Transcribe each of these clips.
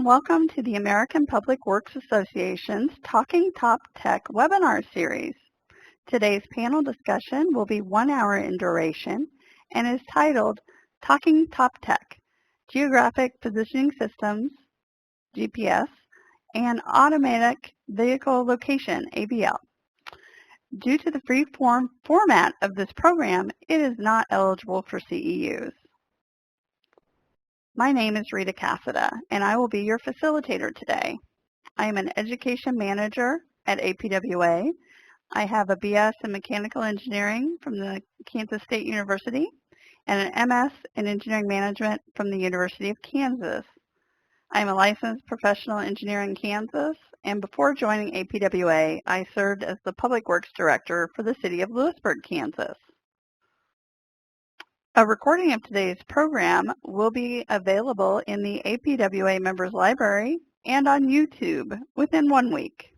welcome to the American Public Works Association's Talking Top Tech webinar series. Today's panel discussion will be 1 hour in duration and is titled Talking Top Tech, Geographic Positioning Systems, GPS, and Automatic Vehicle Location, AVL. Due to the free-form format of this program, it is not eligible for CEUs. My name is Rita Quezada, and I will be your facilitator today. I am an education manager at APWA. I have a BS in mechanical engineering from the Kansas State University and an MS in engineering management from the University of Kansas. I am a licensed professional engineer in Kansas, and before joining APWA, I served as the Public Works Director for the City of Lewisburg, Kansas. A recording of today's program will be available in the APWA Members Library and on YouTube within 1 week.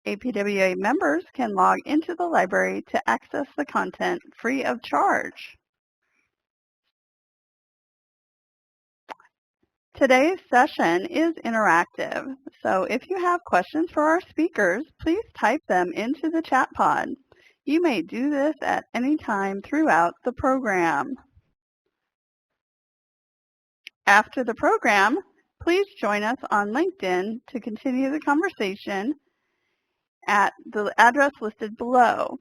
APWA members can log into the library to access the content free of charge. Today's session is interactive, so if you have questions for our speakers, please type them into the chat pod. You may do this at any time throughout the program. After the program, please join us on LinkedIn to continue the conversation at the address listed below.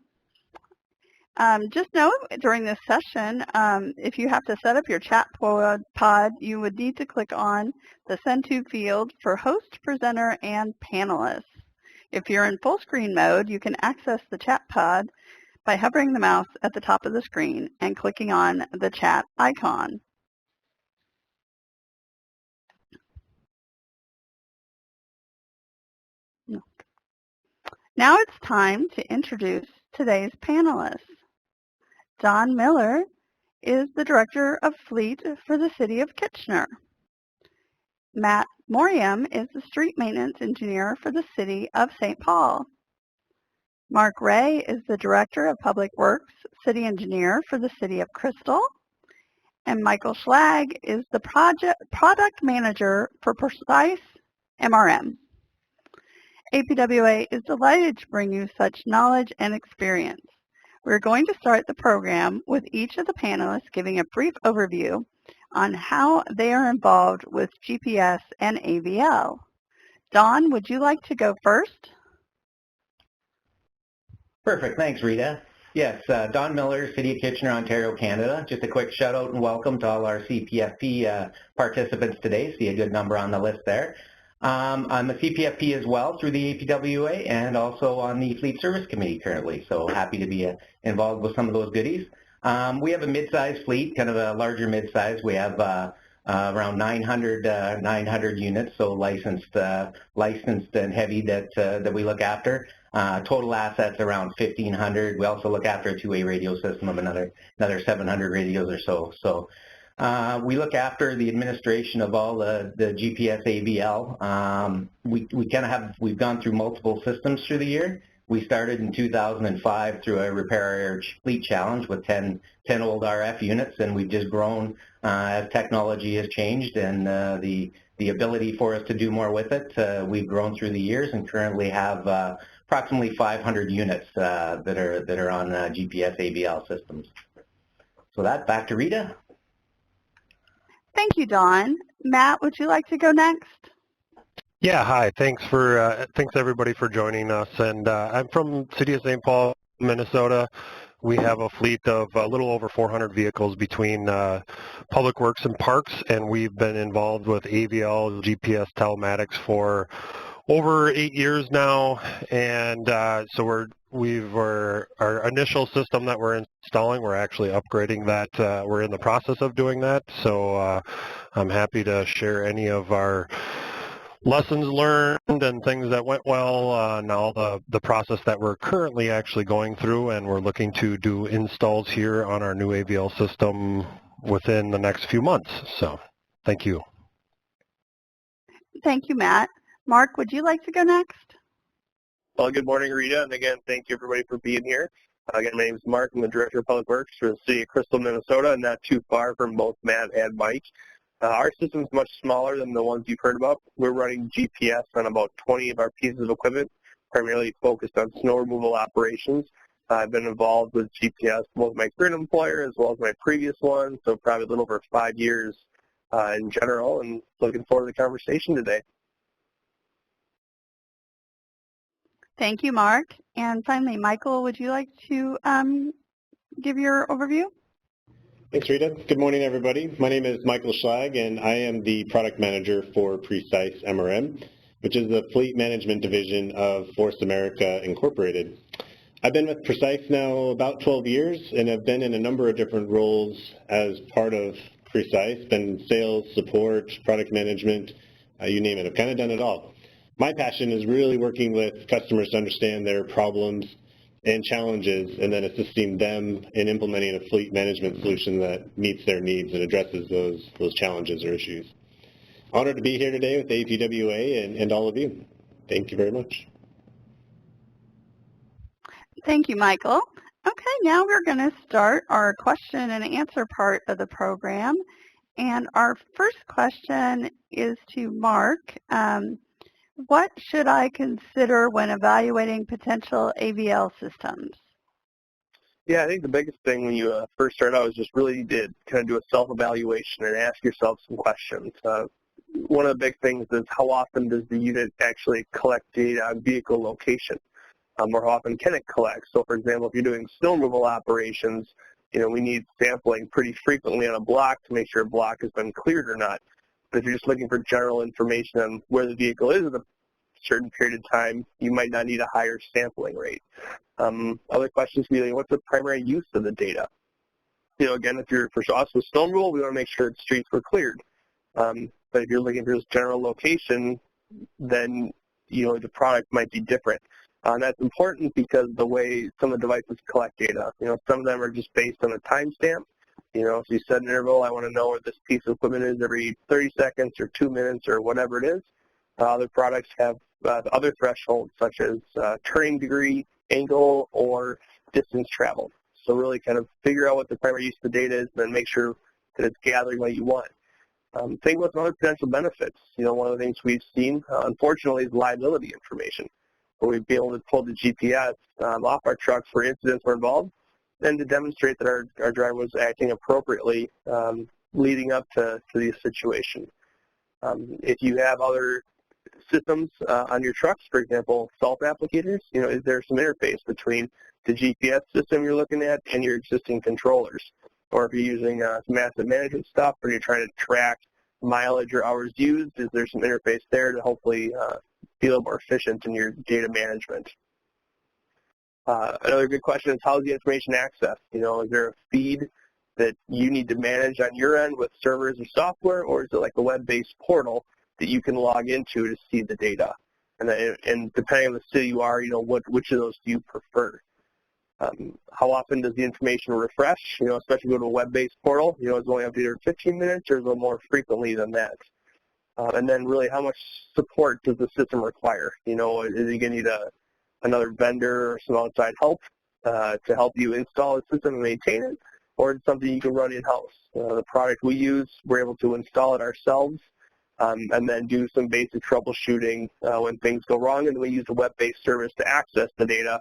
Just know during this session, if you have to set up your chat pod, you would need to click on the Send To field for host, presenter, and panelists. If you're in full screen mode, you can access the chat pod by hovering the mouse at the top of the screen and clicking on the chat icon. Now it's time to introduce today's panelists. Don Miller is the Director of Fleet for the City of Kitchener. Matt Morreim is the Street Maintenance Engineer for the City of St. Paul. Mark Ray is the Director of Public Works, City Engineer for the City of Crystal. And Michael Schlag is the Product Manager for Precise MRM. APWA is delighted to bring you such knowledge and experience. We're going to start the program with each of the panelists giving a brief overview on how they are involved with GPS and AVL. Don, would you like to go first? Perfect. Thanks, Rita. Yes, Don Miller, City of Kitchener, Ontario, Canada. Just a quick shout out and welcome to all our CPFP participants today. See a good number on the list there. I'm a CPFP as well through the APWA and also on the Fleet Service Committee currently, so happy to be involved with some of those goodies. We have a mid-size fleet, kind of a larger mid-size. We have around 900 units, so licensed and heavy that we look after. Total assets around 1,500. We also look after a two-way radio system of another 700 radios or so. So we look after the administration of all the GPS AVL. We've gone through multiple systems through the year. We started in 2005 through a repair our fleet challenge with 10 old RF units, and we've just grown as technology has changed and the ability for us to do more with it. We've grown through the years and currently have approximately 500 units that are on GPS AVL systems. So back to Rita. Thank you, Don. Matt, would you like to go next? Yeah, hi. Thanks everybody for joining us. And I'm from City of St. Paul, Minnesota. We have a fleet of a little over 400 vehicles between public works and parks, and we've been involved with AVL GPS telematics for over 8 years now. And so our initial system that we're installing, we're actually upgrading that. We're in the process of doing that. So I'm happy to share any of our lessons learned and things that went well, now the process that we're currently actually going through, and we're looking to do installs here on our new AVL system within the next few months. So thank you. Thank you, Matt. Mark, would you like to go next? Well, good morning, Rita, and again, thank you everybody for being here. Again, my name is Mark. I'm the Director of Public Works for the City of Crystal, Minnesota, and not too far from both Matt and Mike. Our system is much smaller than the ones you've heard about. We're running GPS on about 20 of our pieces of equipment, primarily focused on snow removal operations. I've been involved with GPS both my current employer as well as my previous one, so probably a little over 5 years in general, and looking forward to the conversation today. Thank you, Mark. And finally, Michael, would you like to give your overview? Thanks, Rita. Good morning, everybody. My name is Michael Schlag, and I am the product manager for Precise MRM, which is the fleet management division of Force America Incorporated. I've been with Precise now about 12 years and have been in a number of different roles as part of Precise, been sales, support, product management, you name it. I've kind of done it all. My passion is really working with customers to understand their problems and challenges, and then assisting them in implementing a fleet management solution that meets their needs and addresses those challenges or issues. Honored to be here today with APWA and all of you. Thank you very much. Thank you, Michael. Okay, now we're going to start our question and answer part of the program. And our first question is to Mark. What should I consider when evaluating potential AVL systems? Yeah, I think the biggest thing when you first start out is just really to kind of do a self-evaluation and ask yourself some questions. One of the big things is how often does the unit actually collect data on vehicle location? Or how often can it collect? So, for example, if you're doing snow removal operations, we need sampling pretty frequently on a block to make sure a block has been cleared or not. But if you're just looking for general information on where the vehicle is at a certain period of time, you might not need a higher sampling rate. Other questions would be, what's the primary use of the data? Again, if you're for us with snow removal, we want to make sure the streets were cleared. But if you're looking for this general location, then the product might be different. And that's important because the way some of the devices collect data, some of them are just based on a timestamp. If you set an interval, I want to know where this piece of equipment is every 30 seconds or 2 minutes or whatever it is. Other products have other thresholds such as turning degree, angle, or distance traveled. So really kind of figure out what the primary use of the data is and then make sure that it's gathering what you want. Think about some other potential benefits. One of the things we've seen, unfortunately, is liability information, where we'd be able to pull the GPS off our trucks where incidents were involved, and to demonstrate that our driver was acting appropriately leading up to the situation. If you have other systems on your trucks, for example, salt applicators, is there some interface between the GPS system you're looking at and your existing controllers? Or if you're using some asset management stuff or you're trying to track mileage or hours used, is there some interface there to hopefully be a little more efficient in your data management? Another good question is, how is the information accessed? Is there a feed that you need to manage on your end with servers and software, or is it like a web-based portal that you can log into to see the data? And depending on the city you are, which of those do you prefer? How often does the information refresh? Especially go to a web-based portal, is it only updated every 15 minutes, or is it more frequently than that? And then really, how much support does the system require? Is it going to need another vendor or some outside help to help you install the system and maintain it, or is it something you can run in-house? The product we use, we're able to install it ourselves and then do some basic troubleshooting when things go wrong, and then we use a web-based service to access the data.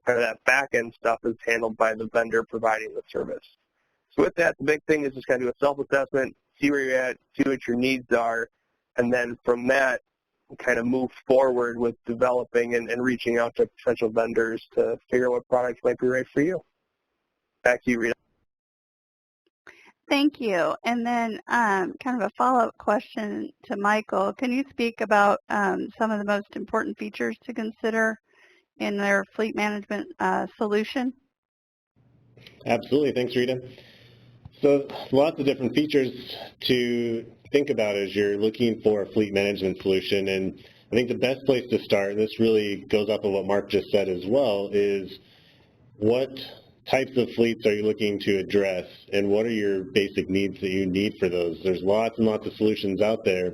Kind of that back-end stuff is handled by the vendor providing the service. So with that, the big thing is just kind of do a self-assessment, see where you're at, see what your needs are, and then from that, kind of move forward with developing and reaching out to potential vendors to figure out what products might be right for you. Back to you, Rita. Thank you. And then kind of a follow-up question to Michael. Can you speak about some of the most important features to consider in their fleet management solution? Absolutely. Thanks, Rita. So lots of different features to think about as you're looking for a fleet management solution. And I think the best place to start, and this really goes off of what Mark just said as well, is what types of fleets are you looking to address, and what are your basic needs that you need for those? There's lots and lots of solutions out there.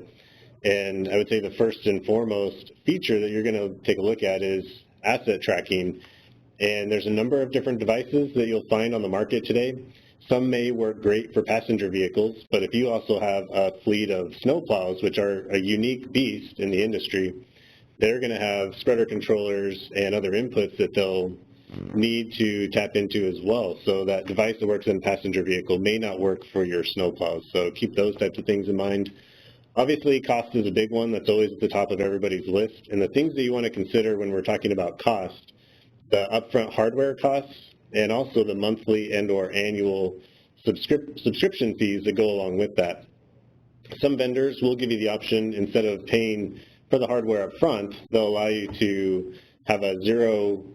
And I would say the first and foremost feature that you're going to take a look at is asset tracking. And there's a number of different devices that you'll find on the market today. Some may work great for passenger vehicles, but if you also have a fleet of snowplows, which are a unique beast in the industry, they're going to have spreader controllers and other inputs that they'll need to tap into as well. So that device that works in a passenger vehicle may not work for your snowplows. So keep those types of things in mind. Obviously, cost is a big one that's always at the top of everybody's list. And the things that you want to consider when we're talking about cost, the upfront hardware costs, and also the monthly and or annual subscription fees that go along with that. Some vendors will give you the option, instead of paying for the hardware up front, they'll allow you to have a zero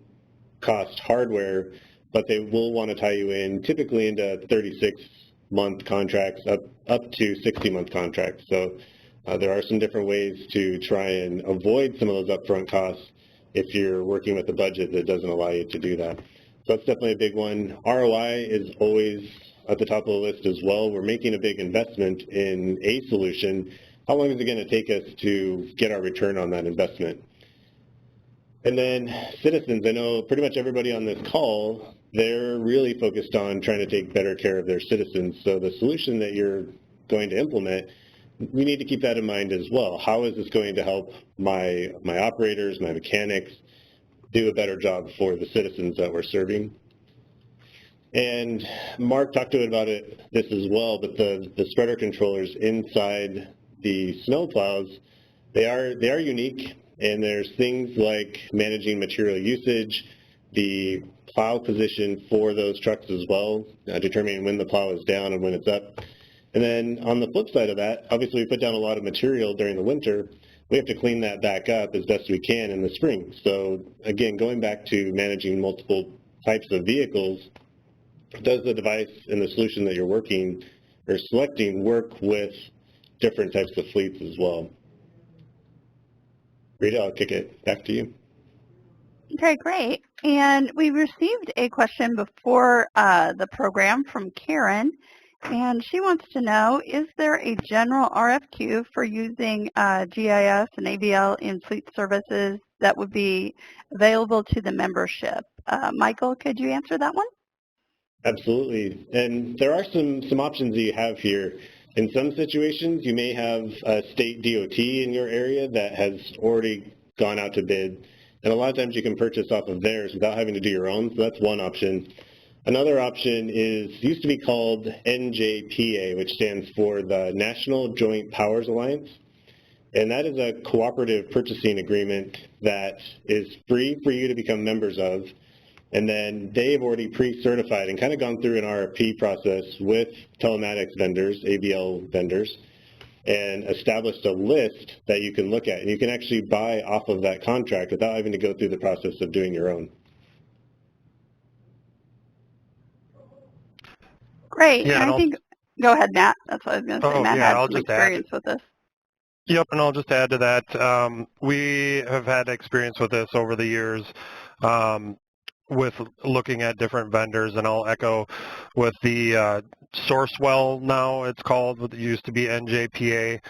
cost hardware, but they will want to tie you in typically into 36-month contracts up to 60-month contracts. So there are some different ways to try and avoid some of those upfront costs if you're working with a budget that doesn't allow you to do that. So that's definitely a big one. ROI is always at the top of the list as well. We're making a big investment in a solution. How long is it going to take us to get our return on that investment? And then citizens, I know pretty much everybody on this call, they're really focused on trying to take better care of their citizens. So the solution that you're going to implement, we need to keep that in mind as well. How is this going to help my operators, my mechanics, do a better job for the citizens that we're serving? And Mark talked to it about this as well, but the spreader controllers inside the snowplows, they are unique. And there's things like managing material usage, the plow position for those trucks as well, determining when the plow is down and when it's up. And then on the flip side of that, obviously we put down a lot of material during the winter. We have to clean that back up as best we can in the spring. So again, going back to managing multiple types of vehicles, does the device and the solution that you're working or selecting work with different types of fleets as well? Rita, I'll kick it back to you. Okay, great. And we received a question before the program from Karen, and she wants to know, is there a general RFQ for using GIS and AVL in fleet services that would be available to the membership? Michael, could you answer that one? Absolutely. And there are some options that you have here. In some situations, you may have a state DOT in your area that has already gone out to bid. And a lot of times you can purchase off of theirs without having to do your own. So that's one option. Another option used to be called NJPA, which stands for the National Joint Powers Alliance. And that is a cooperative purchasing agreement that is free for you to become members of. And then they've already pre-certified and kind of gone through an RFP process with telematics vendors, AVL vendors, and established a list that you can look at. And you can actually buy off of that contract without having to go through the process of doing your own. Great. Yeah, and I think, go ahead, Matt. That's what I was going to say. Matt had some experience with this. Yep, and I'll just add to that. We have had experience with this over the years. With looking at different vendors, and I'll echo with the Sourcewell now it's called, it used to be NJPA.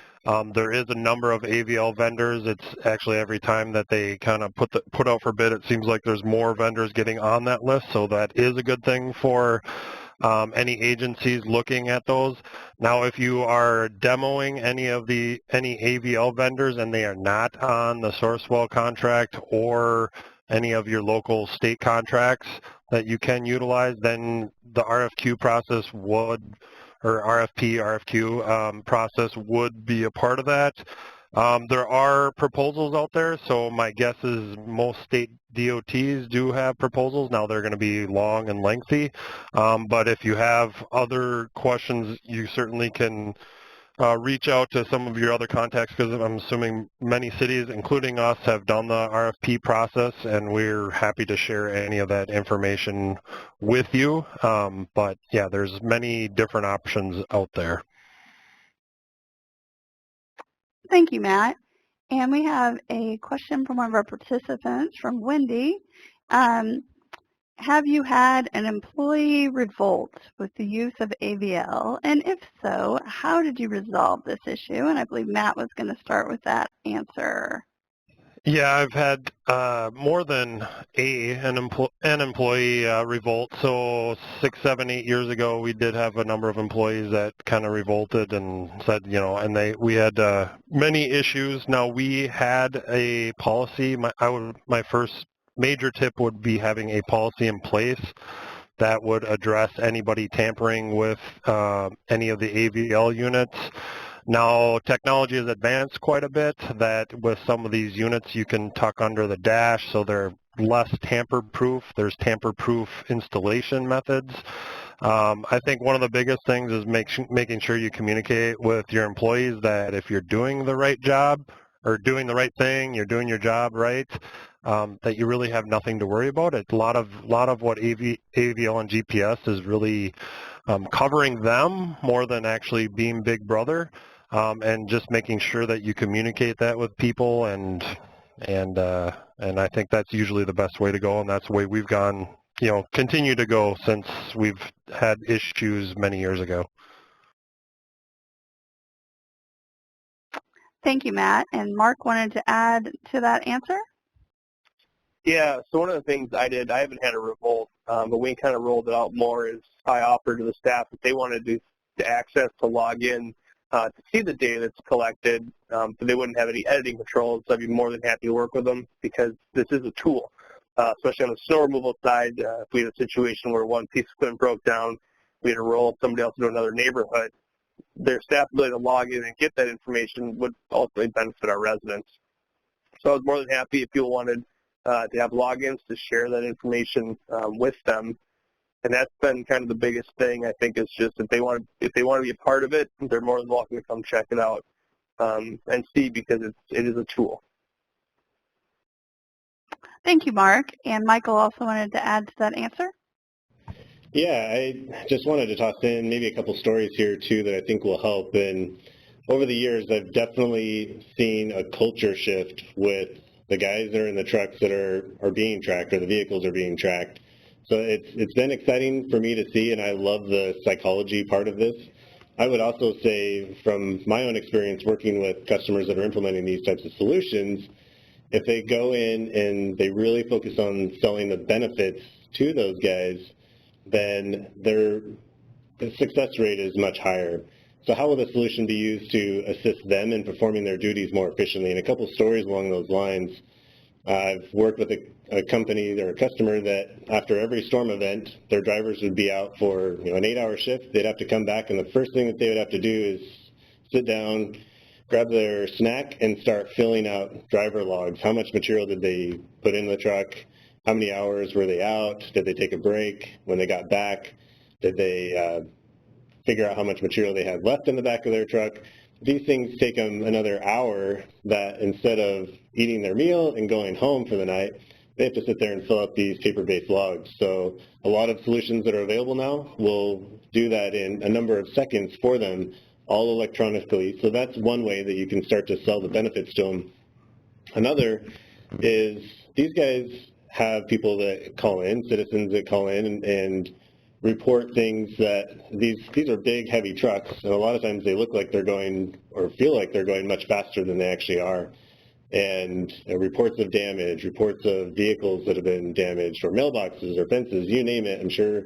There is a number of AVL vendors. It's actually every time that they kind of put out for bid, it seems like there's more vendors getting on that list, so that is a good thing for any agencies looking at those. Now, if you are demoing any AVL vendors and they are not on the Sourcewell contract or any of your local state contracts that you can utilize, then the RFQ process RFQ process would be a part of that. There are proposals out there, so my guess is most state DOTs do have proposals. Now they're going to be long and lengthy, but if you have other questions, you certainly can reach out to some of your other contacts, because I'm assuming many cities, including us, have done the RFP process, and we're happy to share any of that information with you. But yeah, there's many different options out there. Thank you, Matt. And we have a question from one of our participants, from Wendy. Have you had an employee revolt with the use of AVL? And if so, how did you resolve this issue? And I believe Matt was going to start with that answer. Yeah, I've had more than an employee revolt. So 6, 7, 8 years ago, we did have a number of employees that kind of revolted and said, and we had many issues. Now we had a policy. My first major tip would be having a policy in place that would address anybody tampering with any of the AVL units. Now, technology has advanced quite a bit that with some of these units you can tuck under the dash so they're less tamper-proof. There's tamper-proof installation methods. I think one of the biggest things is making sure you communicate with your employees that if you're doing the right job or doing the right thing, you're doing your job right, that you really have nothing to worry about. It's a lot of what AVL and GPS is really covering them more than actually being Big Brother. And just making sure that you communicate that with people, and I think that's usually the best way to go, and that's the way we've gone, continue to go since we've had issues many years ago. Thank you, Matt. And Mark wanted to add to that answer? Yeah, so one of the things I did, I haven't had a revolt, but we kind of rolled it out more, is I offered to the staff if they wanted to access to log in to see the data that's collected, so they wouldn't have any editing controls. So I'd be more than happy to work with them because this is a tool, especially on the snow removal side. If we had a situation where one piece of equipment broke down, we had to roll somebody else into another neighborhood, their staff ability to log in and get that information would ultimately benefit our residents. So I was more than happy if people wanted to have logins to share that information with them. And that's been kind of the biggest thing, I think, is just if they want to be a part of it, they're more than welcome to come check it out and see, because it is a tool. Thank you, Mark. And Michael also wanted to add to that answer. Yeah, I just wanted to toss in maybe a couple stories here too that I think will help. And over the years, I've definitely seen a culture shift with the guys that are in the trucks that are being tracked, or the vehicles are being tracked. So it's been exciting for me to see, and I love the psychology part of this. I would also say, from my own experience working with customers that are implementing these types of solutions, if they go in and they really focus on selling the benefits to those guys, then the success rate is much higher. So how will the solution be used to assist them in performing their duties more efficiently? And a couple stories along those lines. I've worked with a company or a customer that after every storm event, their drivers would be out for an 8-hour shift. They'd have to come back, and the first thing that they would have to do is sit down, grab their snack, and start filling out driver logs. How much material did they put in the truck? How many hours were they out? Did they take a break? When they got back, did they figure out how much material they had left in the back of their truck? These things take them another hour, that instead of eating their meal and going home for the night, they have to sit there and fill out these paper-based logs. So a lot of solutions that are available now will do that in a number of seconds for them, all electronically. So that's one way that you can start to sell the benefits to them. Another is these guys have people that call in, citizens that call in and report things that these are big, heavy trucks, and a lot of times they look like they're going, or feel like they're going, much faster than they actually are. And reports of damage, reports of vehicles that have been damaged, or mailboxes or fences, you name it. I'm sure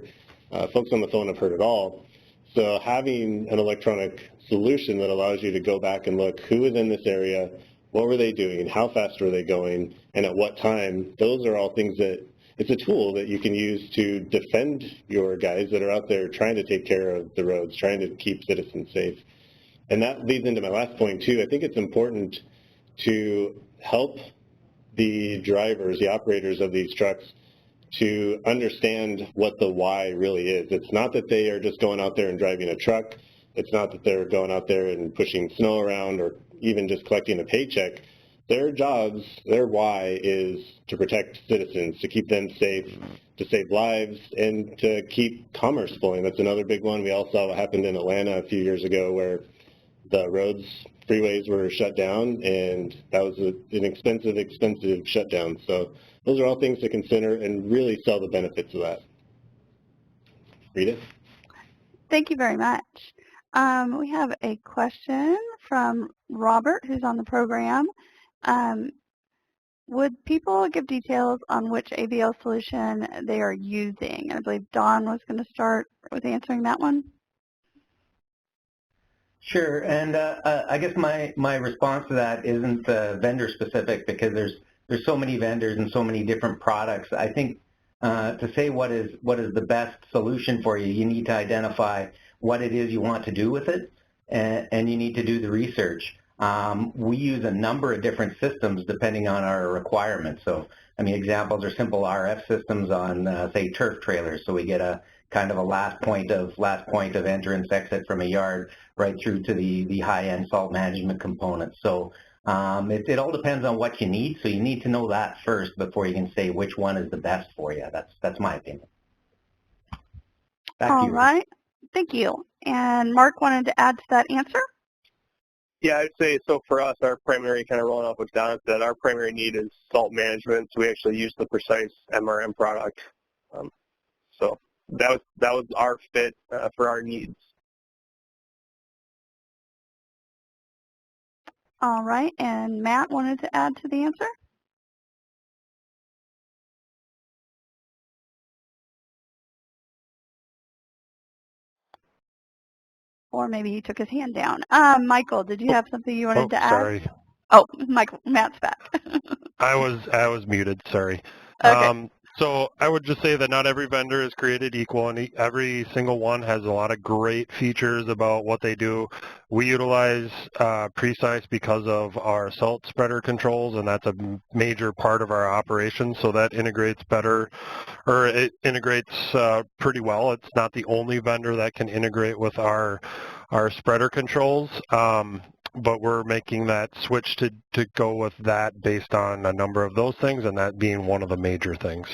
folks on the phone have heard it all. So having an electronic solution that allows you to go back and look who is in this area, what were they doing, how fast were they going, and at what time, those are all things that it's a tool that you can use to defend your guys that are out there trying to take care of the roads, trying to keep citizens safe. And that leads into my last point too. I think it's important to help the drivers, the operators of these trucks, to understand what the why really is. It's not that they are just going out there and driving a truck. It's not that they're going out there and pushing snow around or even just collecting a paycheck. Their jobs, their why is to protect citizens, to keep them safe, to save lives, and to keep commerce flowing. That's another big one. We all saw what happened in Atlanta a few years ago, where the roads, freeways were shut down, and that was an expensive shutdown. So those are all things to consider and really sell the benefits of that. Rita? Thank you very much. We have a question from Robert, who's on the program. would people give details on which AVL solution they are using? I believe Dawn was going to start with answering that one. Sure, and I guess my response to that isn't vendor specific because there's so many vendors and so many different products. I think to say what is the best solution for you, you need to identify what it is you want to do with it, and you need to do the research. We use a number of different systems depending on our requirements. So, I mean, examples are simple RF systems on, say, turf trailers. So we get a kind of a last point of entrance exit from a yard right through to the high-end salt management component. So it all depends on what you need. So you need to know that first before you can say which one is the best for you. That's my opinion. Back to you. All right. Thank you. And Mark wanted to add to that answer? Yeah, I'd say, so for us, our primary, kind of rolling off what Don said, our primary need is salt management, so we actually use the Precise MRM product. So that was our fit for our needs. All right, and Matt wanted to add to the answer? Or maybe he took his hand down. Michael, did you have something you wanted to add? Sorry. Oh, Michael, Matt's back. I was muted, sorry. Okay. So I would just say that not every vendor is created equal, and every single one has a lot of great features about what they do. We utilize Precise because of our salt spreader controls, and that's a major part of our operation, so that integrates better, or it integrates pretty well. It's not the only vendor that can integrate with our spreader controls. But we're making that switch to go with that based on a number of those things, and that being one of the major things.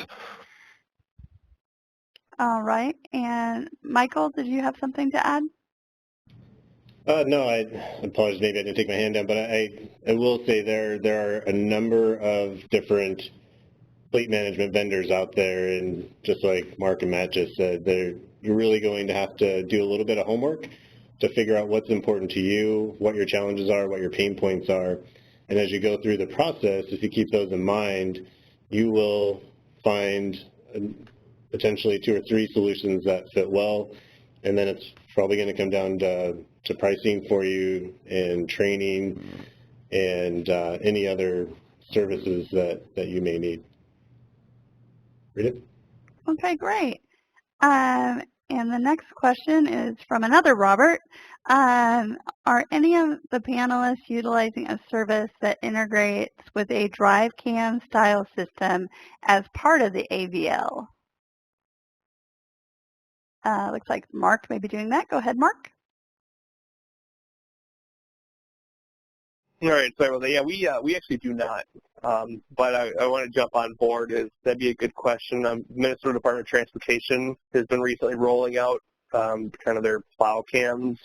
All right. And Michael, did you have something to add? No, I apologize. Maybe I didn't take my hand down, but I will say there are a number of different fleet management vendors out there, and just like Mark and Matt just said, you're really going to have to do a little bit of homework to figure out what's important to you, what your challenges are, what your pain points are. And as you go through the process, if you keep those in mind, you will find potentially 2 or 3 solutions that fit well. And then it's probably going to come down to pricing for you and training and any other services that you may need. Read it. Okay, great. And the next question is from another Robert. Are any of the panelists utilizing a service that integrates with a drive cam style system as part of the AVL? Looks like Mark may be doing that. Go ahead, Mark. All right, sorry about that. Yeah, we actually do not. But I want to jump on board. That'd be a good question. Minnesota Department of Transportation has been recently rolling out kind of their plow cams.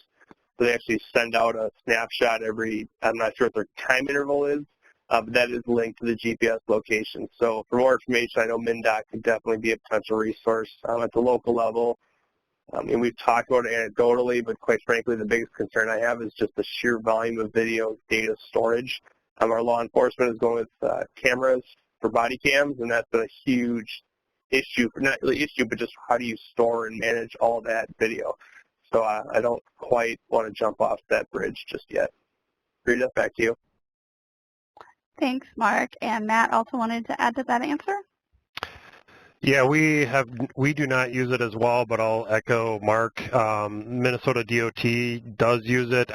So they actually send out a snapshot every, I'm not sure what their time interval is, but that is linked to the GPS location. So for more information, I know MnDOT could definitely be a potential resource at the local level. And we've talked about it anecdotally, but quite frankly, the biggest concern I have is just the sheer volume of video data storage. Our law enforcement is going with cameras for body cams, and that's a huge issue, not really issue, but just how do you store and manage all that video. So I don't quite want to jump off that bridge just yet. Rita, back to you. Thanks, Mark. And Matt also wanted to add to that answer. Yeah, we do not use it as well, but I'll echo Mark. Minnesota DOT does use it.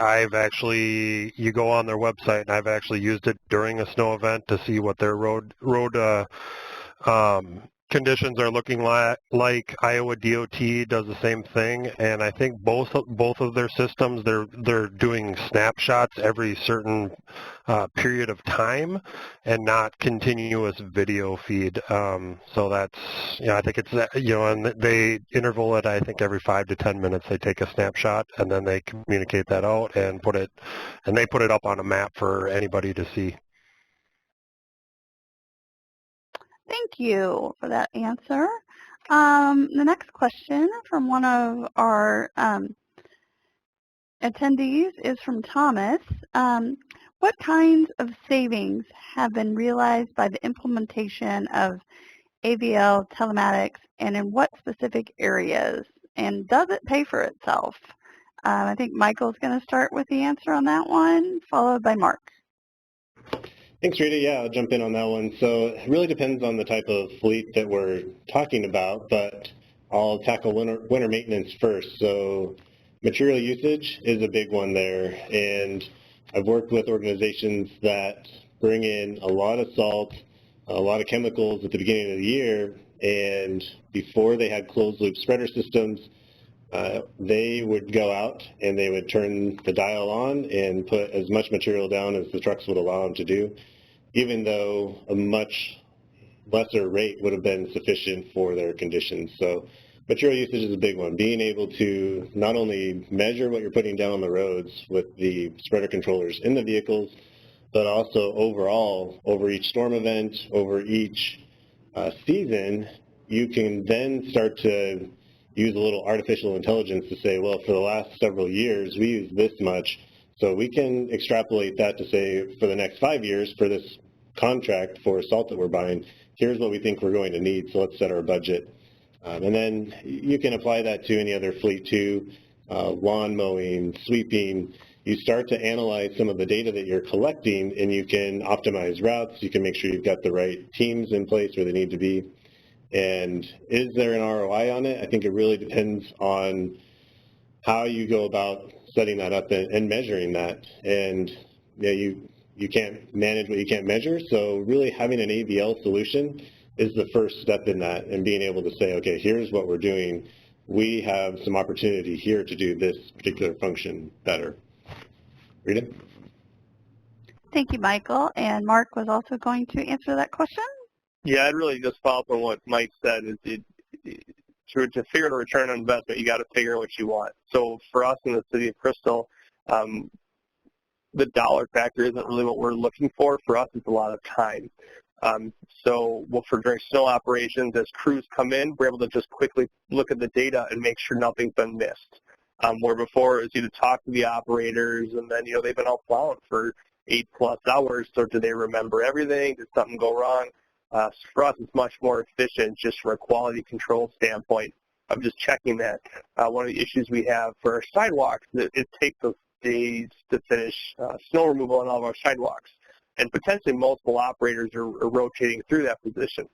You go on their website, and I've actually used it during a snow event to see what their road conditions are looking like. Iowa DOT does the same thing, and I think both of their systems, they're doing snapshots every certain period of time and not continuous video feed. So that's, I think it's, and they interval it, I think every 5 to 10 minutes they take a snapshot, and then they communicate that out and they put it up on a map for anybody to see. Thank you for that answer. The next question from one of our attendees is from Thomas. What kinds of savings have been realized by the implementation of AVL telematics, and in what specific areas? And does it pay for itself? I think Michael's going to start with the answer on that one, followed by Mark. Thanks, Rita. Yeah, I'll jump in on that one. So it really depends on the type of fleet that we're talking about, but I'll tackle winter maintenance first. So material usage is a big one there, and I've worked with organizations that bring in a lot of salt, a lot of chemicals at the beginning of the year, and before they had closed loop spreader systems, they would go out and they would turn the dial on and put as much material down as the trucks would allow them to do, even though a much lesser rate would have been sufficient for their conditions. So material usage is a big one. Being able to not only measure what you're putting down on the roads with the spreader controllers in the vehicles, but also overall, over each storm event, over each season, you can then start to use a little artificial intelligence to say, well, for the last several years, we use this much, so we can extrapolate that to say, for the next 5 years, for this contract for salt that we're buying, here's what we think we're going to need, so let's set our budget. And then you can apply that to any other fleet too, lawn mowing, sweeping. You start to analyze some of the data that you're collecting, and you can optimize routes. You can make sure you've got the right teams in place where they need to be. And is there an ROI on it? I think it really depends on how you go about setting that up and measuring that. And yeah, you can't manage what you can't measure. So really having an AVL solution is the first step in that, and being able to say, okay, here's what we're doing. We have some opportunity here to do this particular function better. Rita? Thank you, Michael. And Mark was also going to answer that question. Yeah, I'd really just follow up on what Mike said. To figure out a return on investment, you got to figure what you want. So for us in the city of Crystal, the dollar factor isn't really what we're looking for. For us, it's a lot of time. For during snow operations, as crews come in, we're able to just quickly look at the data and make sure nothing's been missed. Where before, it's you to talk to the operators, and then they've been out plowing for 8+ hours. So do they remember everything? Did something go wrong? For us, it's much more efficient just from a quality control standpoint of just checking that. One of the issues we have for our sidewalks, it takes us days to finish snow removal on all of our sidewalks. And potentially multiple operators are rotating through that position.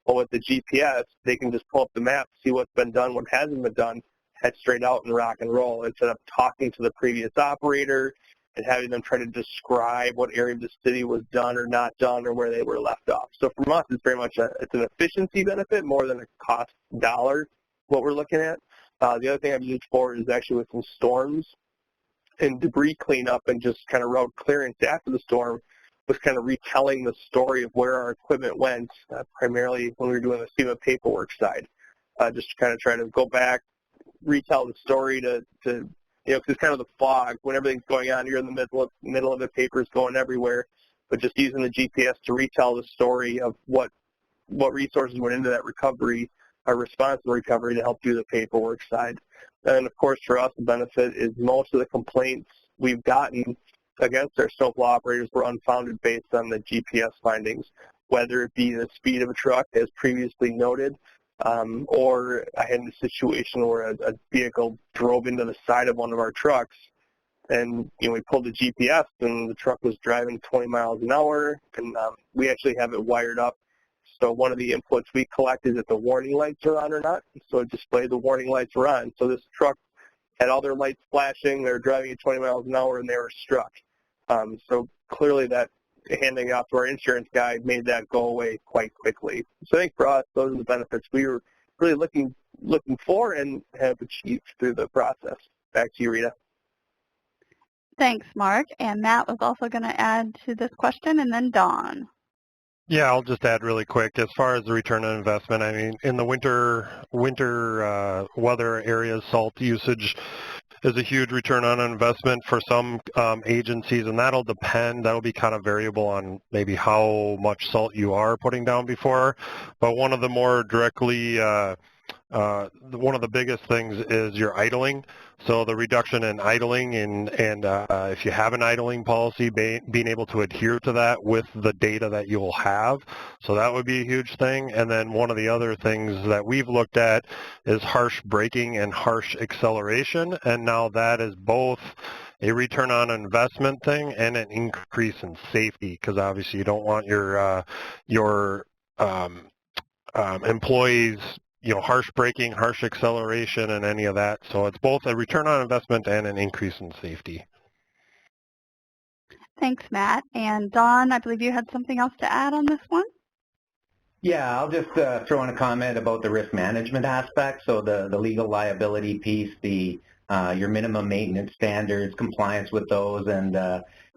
But with the GPS, they can just pull up the map, see what's been done, what hasn't been done, head straight out and rock and roll instead of talking to the previous operator and having them try to describe what area of the city was done or not done or where they were left off. So from us, it's very much it's an efficiency benefit more than a cost dollar, what we're looking at. The other thing I've used for is actually with some storms and debris cleanup and just kind of road clearance after the storm was kind of retelling the story of where our equipment went, primarily when we were doing the FEMA paperwork side. Just to kind of try to go back, retell the story to because it's kind of the fog. When everything's going on, you're in the middle of the papers going everywhere. But just using the GPS to retell the story of what resources went into that recovery, our response to recovery to help do the paperwork side. And of course, for us, the benefit is most of the complaints we've gotten against our snowplow operators were unfounded based on the GPS findings, whether it be the speed of a truck, as previously noted, or I had a situation where a vehicle drove into the side of one of our trucks, and we pulled the GPS, and the truck was driving 20 miles an hour, and we actually have it wired up. So one of the inputs we collect is if the warning lights are on or not. So it displayed the warning lights were on. So this truck had all their lights flashing, they were driving at 20 miles an hour, and they were struck. So clearly that handing it off to our insurance guy made that go away quite quickly. So I think for us, those are the benefits we were really looking for and have achieved through the process. Back to you, Rita. Thanks, Mark. And Matt was also going to add to this question, and then Dawn. Yeah, I'll just add really quick. As far as the return on investment, I mean, in the winter weather areas, salt usage is a huge return on investment for some agencies, and that'll depend. That'll be kind of variable on maybe how much salt you are putting down before. But one of the more directly one of the biggest things is your idling. So the reduction in idling and if you have an idling policy, being able to adhere to that with the data that you'll have. So that would be a huge thing. And then one of the other things that we've looked at is harsh braking and harsh acceleration. And now that is both a return on investment thing and an increase in safety, because obviously you don't want your employees, harsh braking, harsh acceleration, and any of that. So it's both a return on investment and an increase in safety. Thanks, Matt. And Don, I believe you had something else to add on this one? Yeah, I'll just throw in a comment about the risk management aspect. So the legal liability piece, your minimum maintenance standards, compliance with those, and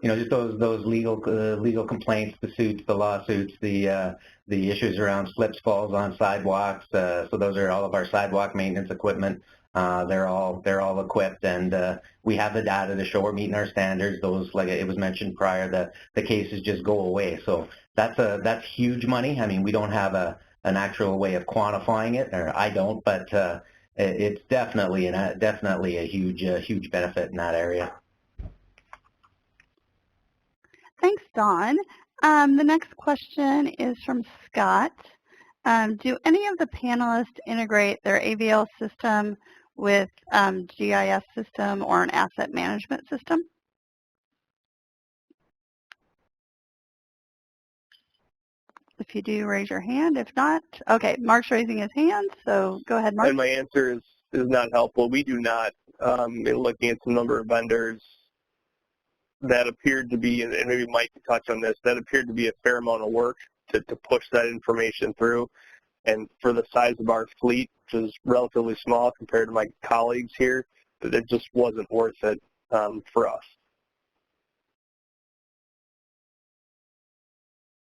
just those legal complaints, the suits, the lawsuits, the issues around slips, falls on sidewalks. So those are all of our sidewalk maintenance equipment. They're all equipped, and we have the data to show we're meeting our standards. Those, like it was mentioned prior, the cases just go away. So that's huge money. I mean, we don't have an actual way of quantifying it, or I don't, but it's definitely a huge benefit in that area. Thanks, Don. The next question is from Scott. Do any of the panelists integrate their AVL system with GIS system or an asset management system? If you do, raise your hand. If not, okay, Mark's raising his hand, so go ahead, Mark. And my answer is not helpful. We do not. Looking at the number of vendors that appeared to be, and maybe Mike could touch on this, that appeared to be a fair amount of work to push that information through. And for the size of our fleet, which is relatively small compared to my colleagues here, it just wasn't worth it for us.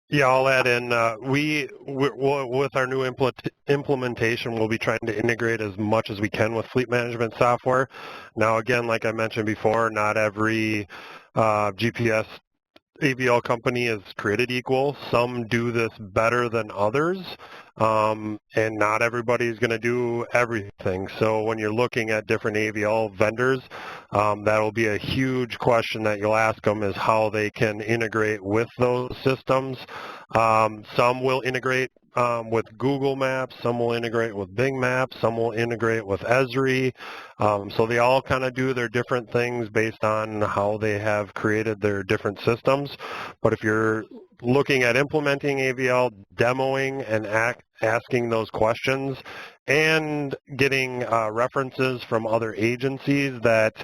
Yeah, I'll add in, with our new implementation, we'll be trying to integrate as much as we can with fleet management software. Now, again, like I mentioned before, not every GPS AVL company is created equal. Some do this better than others, and not everybody's going to do everything. So when you're looking at different AVL vendors, that'll be a huge question that you'll ask them, is how they can integrate with those systems. Some will integrate with Google Maps, some will integrate with Bing Maps, some will integrate with Esri. So they all kind of do their different things based on how they have created their different systems. But if you're looking at implementing AVL, demoing and asking those questions, and getting references from other agencies that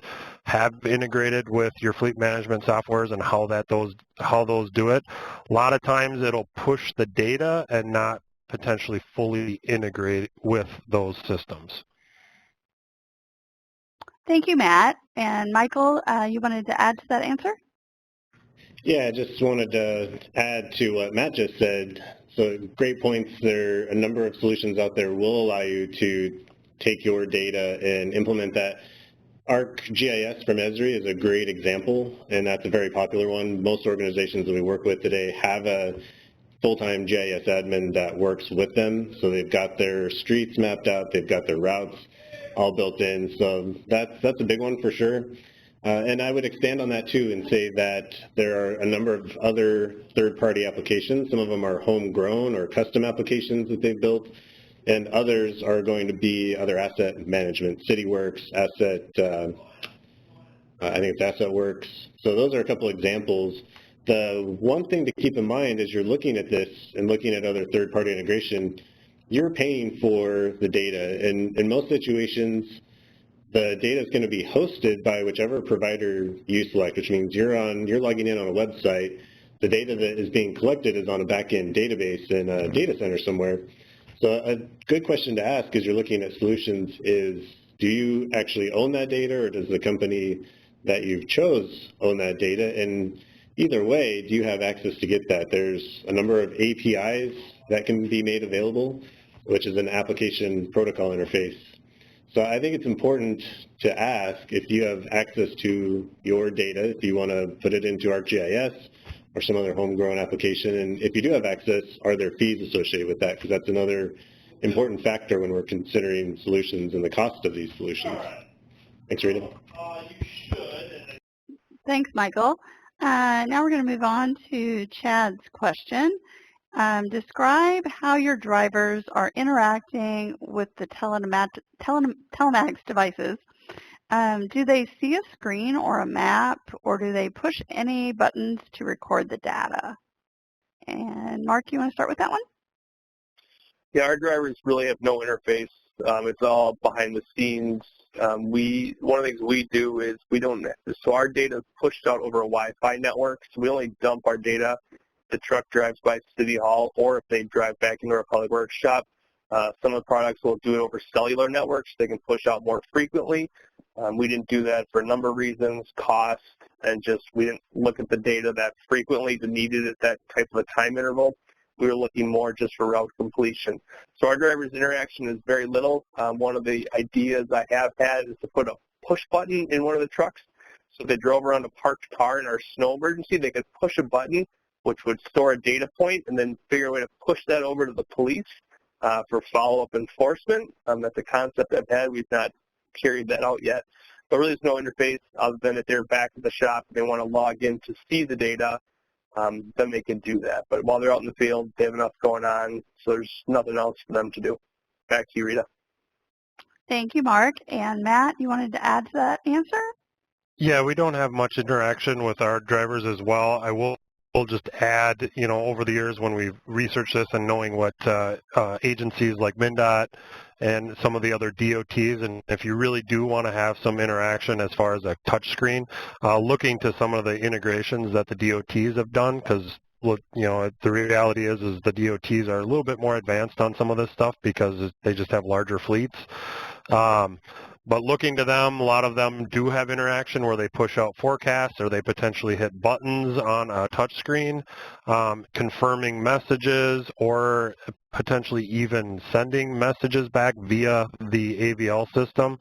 have integrated with your fleet management softwares and how those do it. A lot of times it'll push the data and not potentially fully integrate with those systems. Thank you, Matt. And Michael, you wanted to add to that answer? Yeah, I just wanted to add to what Matt just said. So great points. There are a number of solutions out there will allow you to take your data and implement that. ArcGIS from Esri is a great example, and that's a very popular one. Most organizations that we work with today have a full-time GIS admin that works with them. So they've got their streets mapped out, they've got their routes all built in. So that's a big one for sure. And I would expand on that too and say that there are a number of other third-party applications. Some of them are homegrown or custom applications that they've built, and others are going to be other asset management, CityWorks, I think it's AssetWorks. So those are a couple examples. The one thing to keep in mind as you're looking at this and looking at other third-party integration, you're paying for the data. And in most situations, the data is going to be hosted by whichever provider you select, which means you're logging in on a website. The data that is being collected is on a back-end database in a data center somewhere. So a good question to ask as you're looking at solutions is, do you actually own that data, or does the company that you've chose own that data? And either way, do you have access to get that? There's a number of APIs that can be made available, which is an application protocol interface. So I think it's important to ask if you have access to your data, if you want to put it into ArcGIS or some other homegrown application. And if you do have access, are there fees associated with that? Because that's another important factor when we're considering solutions and the cost of these solutions. Thanks, Rita. Thanks, Michael. Now we're going to move on to Chad's question. Describe how your drivers are interacting with the telematics devices. Do they see a screen or a map, or do they push any buttons to record the data? And Mark, you want to start with that one? Yeah, our drivers really have no interface. It's all behind the scenes. One of the things we do is so our data is pushed out over a Wi-Fi network, so we only dump our data. The truck drives by City Hall, or if they drive back into our public workshop, some of the products will do it over cellular networks. They can push out more frequently. We didn't do that for a number of reasons, cost, and just we didn't look at the data that frequently to need it at that type of a time interval. We were looking more just for route completion. So our driver's interaction is very little. One of the ideas I have had is to put a push button in one of the trucks. So if they drove around a parked car in our snow emergency, they could push a button, which would store a data point, and then figure a way to push that over to the police for follow-up enforcement. That's a concept I've had. We've not carried that out yet. But really there's no interface other than if they're back at the shop and they want to log in to see the data, then they can do that. But while they're out in the field, they have enough going on, so there's nothing else for them to do. Back to you, Rita. Thank you, Mark. And Matt, you wanted to add to that answer? Yeah, we don't have much interaction with our drivers as well. I will just add, over the years when we've researched this and knowing what agencies like MnDOT and some of the other DOTs, and if you really do want to have some interaction as far as a touch screen, looking to some of the integrations that the DOTs have done, because the reality is the DOTs are a little bit more advanced on some of this stuff because they just have larger fleets. But looking to them, a lot of them do have interaction where they push out forecasts or they potentially hit buttons on a touch screen, confirming messages or potentially even sending messages back via the AVL system.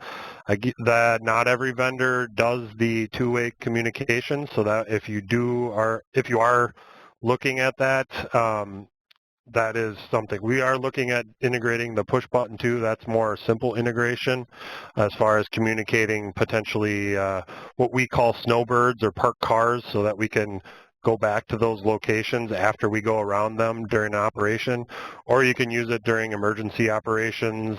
That not every vendor does the two-way communication, so that if you are looking at that, that is something. We are looking at integrating the push button too. That's more simple integration as far as communicating potentially what we call snowbirds or parked cars, so that we can go back to those locations after we go around them during operation, or you can use it during emergency operations,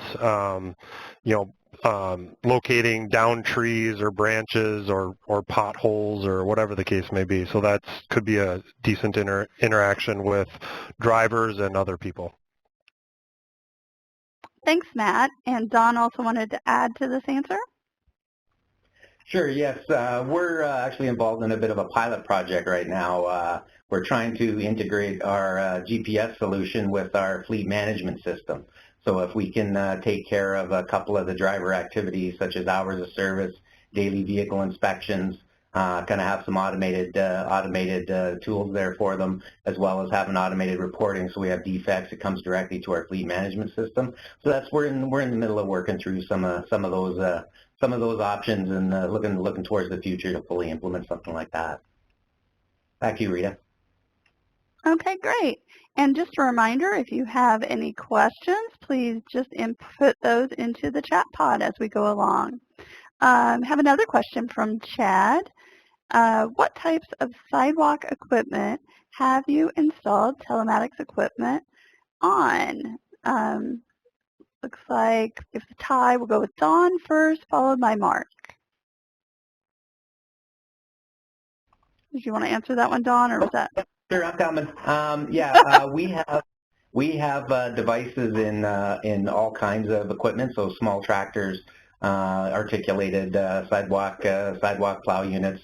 locating down trees or branches or potholes or whatever the case may be. So that could be a decent interaction with drivers and other people. Thanks, Matt. And Don also wanted to add to this answer. Sure, yes. We're actually involved in a bit of a pilot project right now. We're trying to integrate our GPS solution with our fleet management system. So if we can take care of a couple of the driver activities such as hours of service, daily vehicle inspections, kind of have some automated tools there for them, as well as having automated reporting. So we have defects, it comes directly to our fleet management system. So we're in the middle of working through some of those options and looking towards the future to fully implement something like that. Back to you, Rita. Okay, great. And just a reminder, if you have any questions, please just input those into the chat pod as we go along. Have another question from Chad. What types of sidewalk equipment have you installed telematics equipment on? Looks like if the tie, we'll go with Dawn first, followed by Mark. Did you want to answer that one, Dawn, or was that? Sure, I'm coming. We have devices in all kinds of equipment, so small tractors, articulated sidewalk plow units.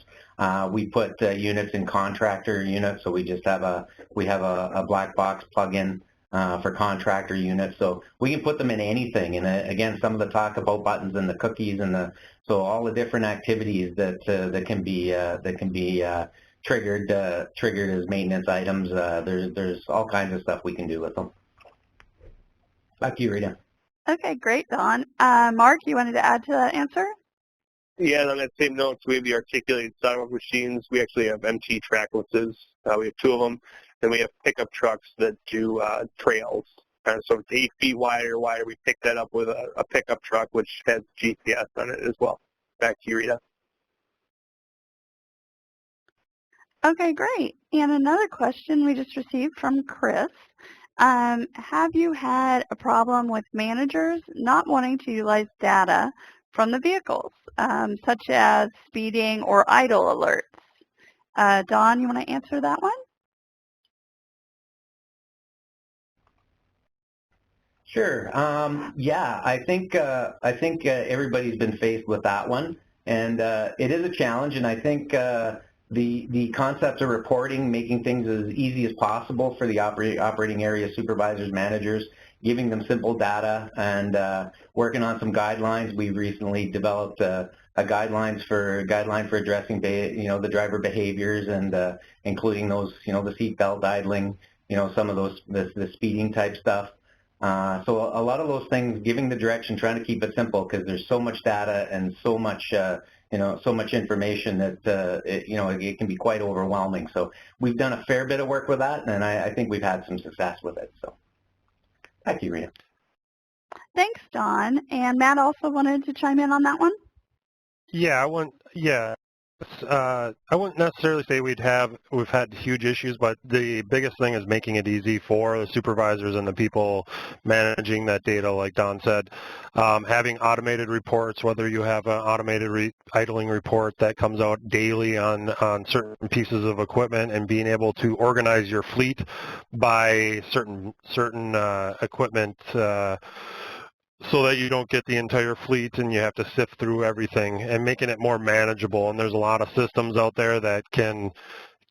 We put units in contractor units, so we have a black box plug-in for contractor units, so we can put them in anything. And again, some of the talk about buttons and the cookies and so all the different activities that can be triggered as maintenance items. There's all kinds of stuff we can do with them. Back to you, Rita. Okay, great, Don. Mark, you wanted to add to that answer? Yeah, and on that same note, we have the articulated sidewalk machines. We actually have MT tracklesses. We have 2 of them. Then we have pickup trucks that do trails. kind of, so it's 8 feet wide or wider, we pick that up with a pickup truck, which has GPS on it as well. Back to you, Rita. Okay, great. And another question we just received from Chris. Have you had a problem with managers not wanting to utilize data from the vehicles, such as speeding or idle alerts? Dawn, you want to answer that one? Sure. Yeah, I think everybody's been faced with that one, and it is a challenge. And I think the concept of reporting, making things as easy as possible for the operating area supervisors, managers, giving them simple data, and working on some guidelines. We've recently developed a guideline for addressing the driver behaviors, and including those, the seatbelt idling, some of those the speeding type stuff. So a lot of those things, giving the direction, trying to keep it simple, because there's so much data and so much so much information that it can be quite overwhelming. So we've done a fair bit of work with that, and I think we've had some success with it. So back to you, Rita. Thanks, Dawn. And Matt also wanted to chime in on that one. Yeah, I wouldn't necessarily say we've had huge issues, but the biggest thing is making it easy for the supervisors and the people managing that data, like Don said. Having automated reports, whether you have an automated idling report that comes out daily on certain pieces of equipment, and being able to organize your fleet by certain equipment, so that you don't get the entire fleet and you have to sift through everything, and making it more manageable. And there's a lot of systems out there that can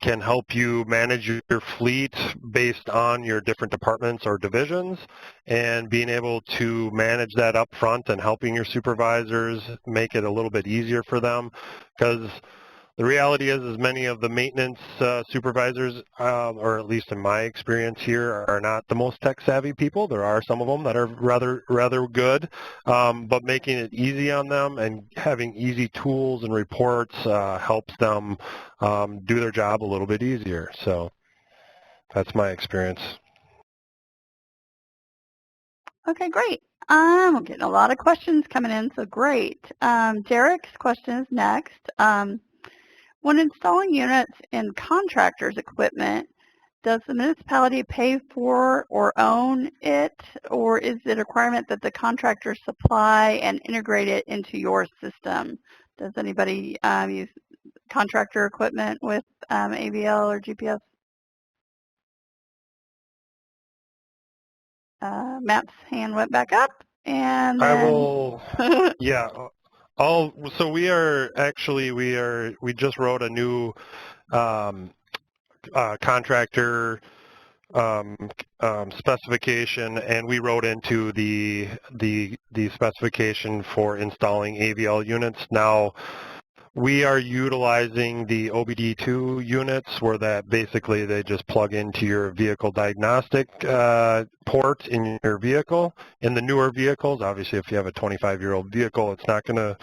help you manage your fleet based on your different departments or divisions, and being able to manage that up front and helping your supervisors make it a little bit easier for them, because the reality is many of the maintenance supervisors, or at least in my experience here, are not the most tech-savvy people. There are some of them that are rather good, but making it easy on them and having easy tools and reports helps them do their job a little bit easier. So that's my experience. Okay, great. We're getting a lot of questions coming in, so great. Derek's question is next. When installing units in contractors' equipment, does the municipality pay for or own it, or is it a requirement that the contractor supply and integrate it into your system? Does anybody use contractor equipment with AVL or GPS? Matt's hand went back up, and then... I will, yeah. So we just wrote a new contractor specification, and we wrote into the specification for installing AVL units. Now, we are utilizing the OBD2 units, where that basically they just plug into your vehicle diagnostic port in your vehicle. In the newer vehicles, obviously, if you have a 25-year-old vehicle, it's not gonna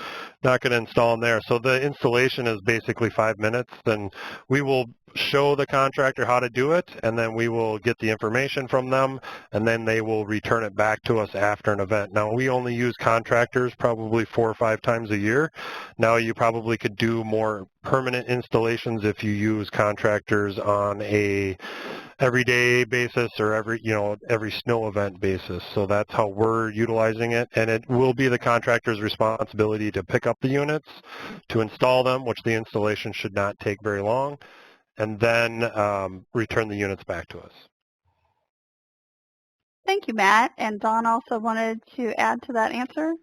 install in there. So the installation is basically 5 minutes. Then we will show the contractor how to do it, and then we will get the information from them, and then they will return it back to us after an event. Now, we only use contractors probably 4 or 5 times a year. Now, you probably could do more permanent installations if you use contractors on a everyday basis or every snow event basis. So that's how we're utilizing it, and it will be the contractor's responsibility to pick up the units, to install them, which the installation should not take very long, and then return the units back to us. Thank you, Matt. And Dawn also wanted to add to that answer.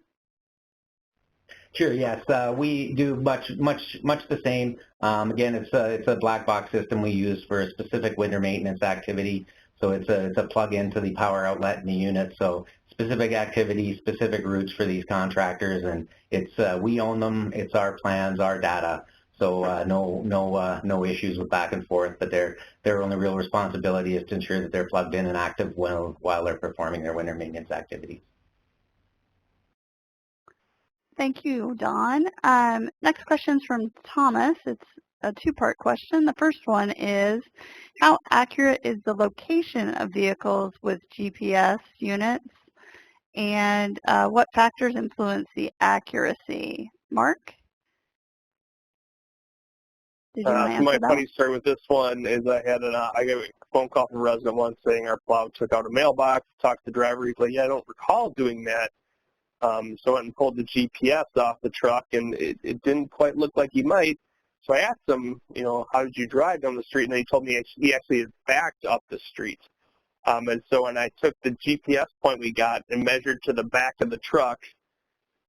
Sure. Yes, we do much the same. Again, it's a black box system we use for a specific winter maintenance activity. So it's a plug-in to the power outlet in the unit. So specific activities, specific routes for these contractors, and it's we own them. It's our plans, our data. So no issues with back and forth. But their only real responsibility is to ensure that they're plugged in and active while they're performing their winter maintenance activities. Thank you, Dawn. Next question is from Thomas. It's a two-part question. The first one is, how accurate is the location of vehicles with GPS units, and what factors influence the accuracy? Mark, did you want to So answer my that? funny story with this one is I got a phone call from a resident once saying our plow took out a mailbox, talked to the driver, he's like, yeah, I don't recall doing that. So I went and pulled the GPS off the truck, and it didn't quite look like he might. So I asked him, how did you drive down the street? And then he told me he actually had backed up the street. And so when I took the GPS point we got and measured to the back of the truck,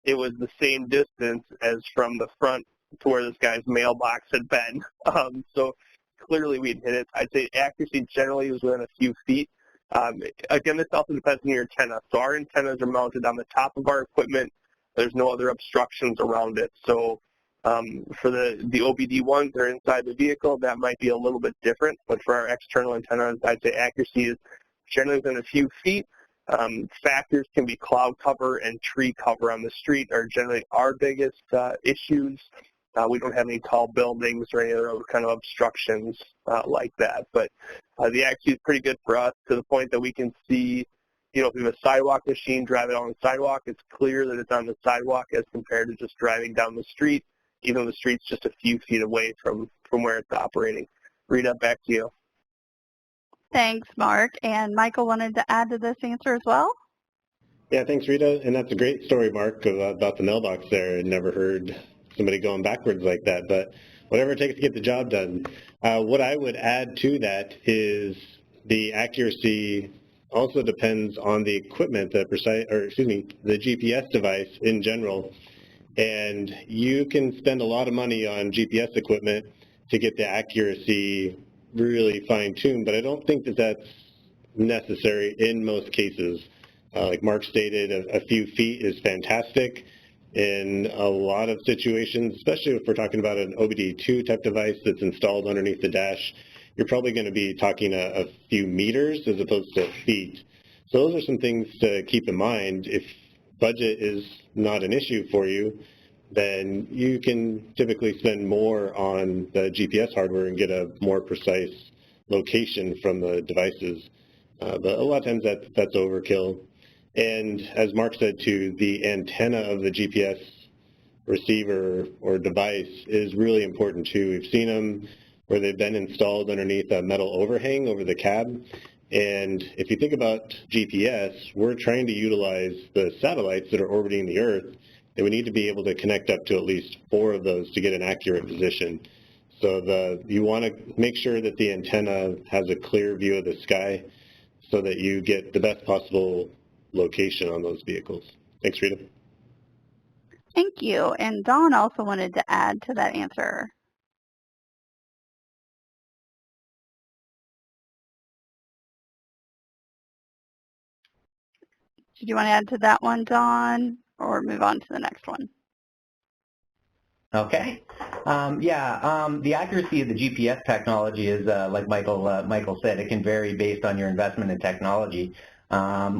it was the same distance as from the front to where this guy's mailbox had been. So clearly we'd hit it. I'd say accuracy generally was within a few feet. Again, this also depends on your antenna. So our antennas are mounted on the top of our equipment. There's no other obstructions around it. So for the OBD ones that are inside the vehicle, that might be a little bit different. But for our external antennas, I'd say accuracy is generally within a few feet. Factors can be cloud cover and tree cover on the street are generally our biggest issues. We don't have any tall buildings or any other kind of obstructions like that. But the accuracy is pretty good for us to the point that we can see, if we have a sidewalk machine driving on the sidewalk, it's clear that it's on the sidewalk as compared to just driving down the street, even though the street's just a few feet away from where it's operating. Rita, back to you. Thanks, Mark. And Michael wanted to add to this answer as well? Yeah, thanks, Rita. And that's a great story, Mark, about the mailbox there. I never heard somebody going backwards like that, but whatever it takes to get the job done. What I would add to that is the accuracy also depends on the equipment, the GPS device in general. And you can spend a lot of money on GPS equipment to get the accuracy really fine-tuned, but I don't think that that's necessary in most cases. Like Mark stated, a few feet is fantastic. In a lot of situations, especially if we're talking about an OBD2 type device that's installed underneath the dash, you're probably going to be talking a few meters as opposed to feet. So those are some things to keep in mind. If budget is not an issue for you, then you can typically spend more on the GPS hardware and get a more precise location from the devices. But a lot of times that's overkill. And as Mark said too, the antenna of the GPS receiver or device is really important too. We've seen them where they've been installed underneath a metal overhang over the cab. And if you think about GPS, we're trying to utilize the satellites that are orbiting the Earth, and we need to be able to connect up to at least 4 of those to get an accurate position. So you want to make sure that the antenna has a clear view of the sky so that you get the best possible location on those vehicles. Thanks, Rita. Thank you. And Dawn also wanted to add to that answer. Did you want to add to that one, Dawn, or move on to the next one? Okay. The accuracy of the GPS technology is, like Michael said, it can vary based on your investment in technology.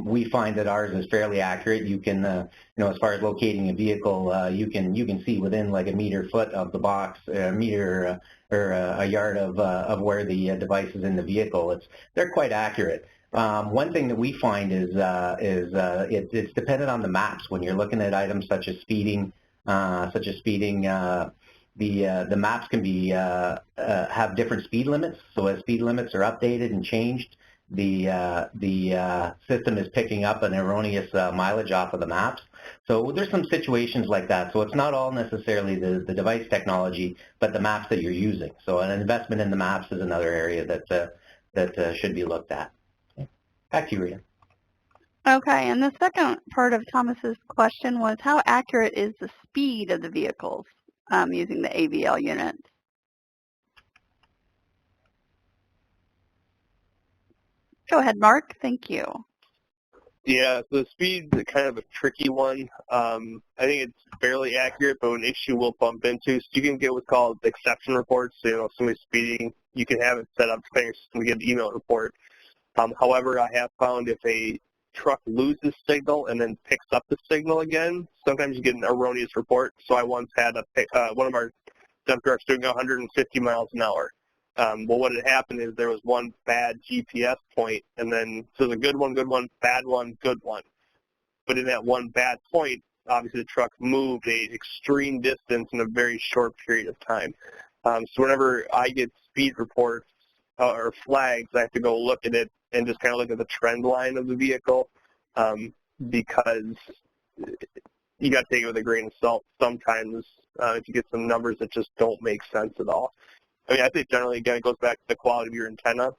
We find that ours is fairly accurate. You can, as far as locating a vehicle, you can see within like a meter foot of the box, a meter or a yard of where the device is in the vehicle. They're quite accurate. One thing that we find is it's dependent on the maps. When you're looking at items such as speeding, the maps can be have different speed limits. So as speed limits are updated and changed, the system is picking up an erroneous mileage off of the maps. So there's some situations like that. So it's not all necessarily the device technology, but the maps that you're using. So an investment in the maps is another area that should be looked at. Back to you, Rita. Okay, and the second part of Thomas's question was, how accurate is the speed of the vehicles using the AVL unit? Go ahead, Mark. Thank you. Yeah, so the speed is kind of a tricky one. I think it's fairly accurate, but an issue we'll bump into. So you can get what's called exception reports. So, somebody's speeding, you can have it set up depending on we get an email report. However, I have found if a truck loses signal and then picks up the signal again, sometimes you get an erroneous report. So I once had one of our dump trucks doing 150 miles an hour. Well, what had happened is there was one bad GPS point, and then so the good one, bad one, good one. But in that one bad point, obviously the truck moved a extreme distance in a very short period of time. So whenever I get speed reports or flags, I have to go look at it and just kind of look at the trend line of the vehicle, because you got to take it with a grain of salt sometimes if you get some numbers that just don't make sense at all. I mean, I think generally, again, it goes back to the quality of your antenna.